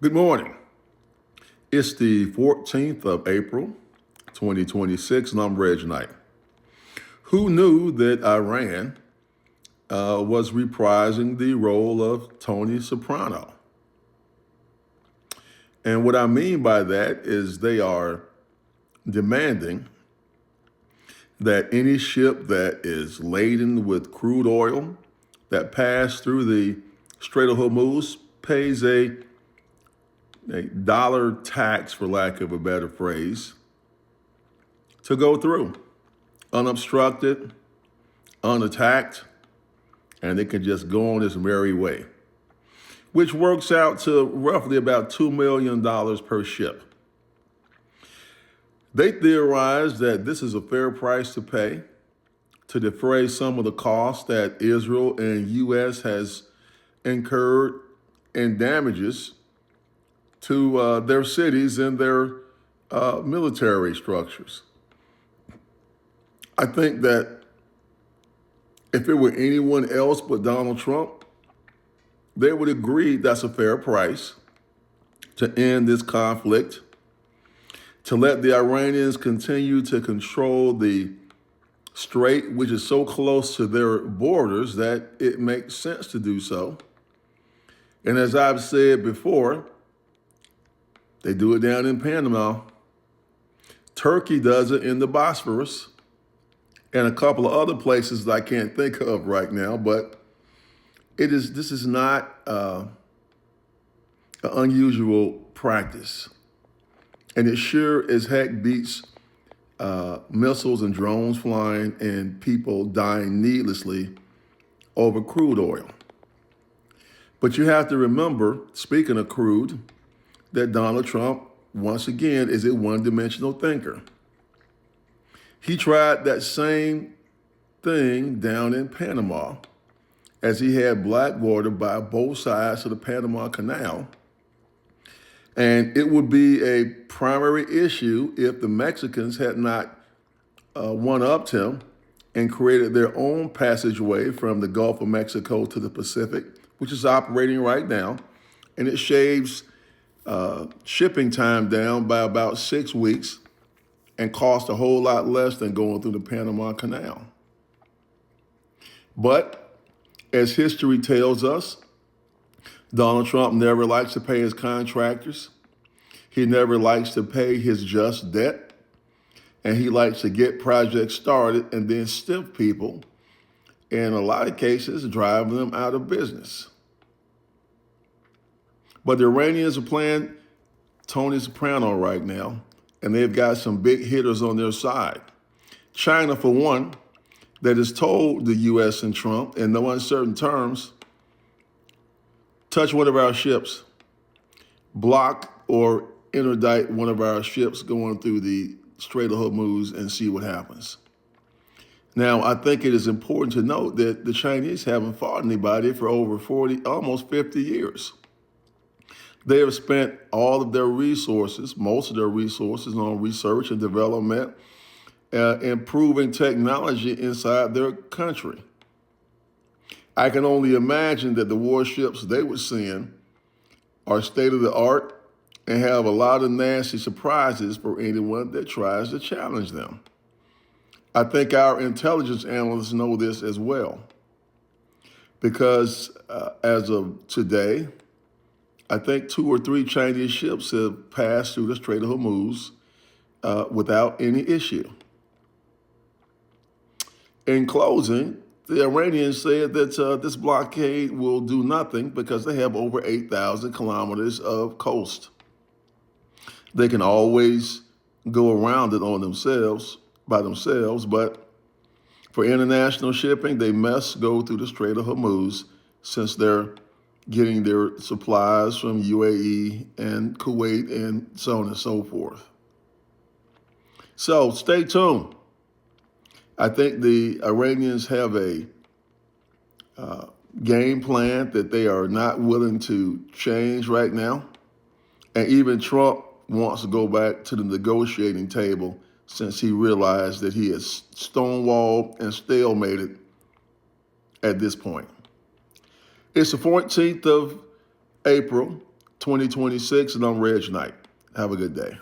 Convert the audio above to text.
Good morning. It's the 14th of April, 2026, and I'm Reg Knight. Who knew that Iran was reprising the role of Tony Soprano? And what I mean by that is they are demanding that any ship that is laden with crude oil that passed through the Strait of Hormuz pays a dollar tax, for lack of a better phrase, to go through unobstructed, unattacked, and it can just go on its merry way, which works out to roughly about $2 million per ship. They theorize that this is a fair price to pay to defray some of the costs that Israel and U.S. has incurred in damages to their cities and their military structures. I think that if it were anyone else but Donald Trump, they would agree that's a fair price to end this conflict, to let the Iranians continue to control the Strait, which is so close to their borders that it makes sense to do so. And as I've said before, they do it down in Panama. Turkey does it in the Bosphorus and a couple of other places that I can't think of right now, but this is not an unusual practice. And it sure as heck beats missiles and drones flying and people dying needlessly over crude oil. But you have to remember, speaking of crude, that Donald Trump, once again, is a one-dimensional thinker. He tried that same thing down in Panama as he had black water by both sides of the Panama Canal. And it would be a primary issue if the Mexicans had not one-upped him and created their own passageway from the Gulf of Mexico to the Pacific, which is operating right now. And it shaves shipping time down by about 6 weeks and cost a whole lot less than going through the Panama Canal. But as history tells us, Donald Trump never likes to pay his contractors. He never likes to pay his just debt. And he likes to get projects started and then stiff people, in a lot of cases, driving them out of business. But the Iranians are playing Tony Soprano right now, and they've got some big hitters on their side. China, for one, that has told the U.S. and Trump in no uncertain terms, touch one of our ships, block or interdict one of our ships going through the Strait of Hormuz and see what happens. Now, I think it is important to note that the Chinese haven't fought anybody for over 40, almost 50 years. They have spent all of their resources, most of their resources, on research and development, improving technology inside their country. I can only imagine that the warships they were seeing are state of the art and have a lot of nasty surprises for anyone that tries to challenge them. I think our intelligence analysts know this as well, because as of today, I think 2 or 3 Chinese ships have passed through the Strait of Hormuz without any issue. In closing, the Iranians said that this blockade will do nothing because they have over 8,000 kilometers of coast. They can always go around it by themselves, but for international shipping, they must go through the Strait of Hormuz since they're getting their supplies from UAE and Kuwait and so on and so forth. So stay tuned. I think the Iranians have a game plan that they are not willing to change right now. And even Trump wants to go back to the negotiating table since he realized that he has stonewalled and stalemated at this point. It's the 14th of April, 2026, and I'm Reg Knight. Have a good day.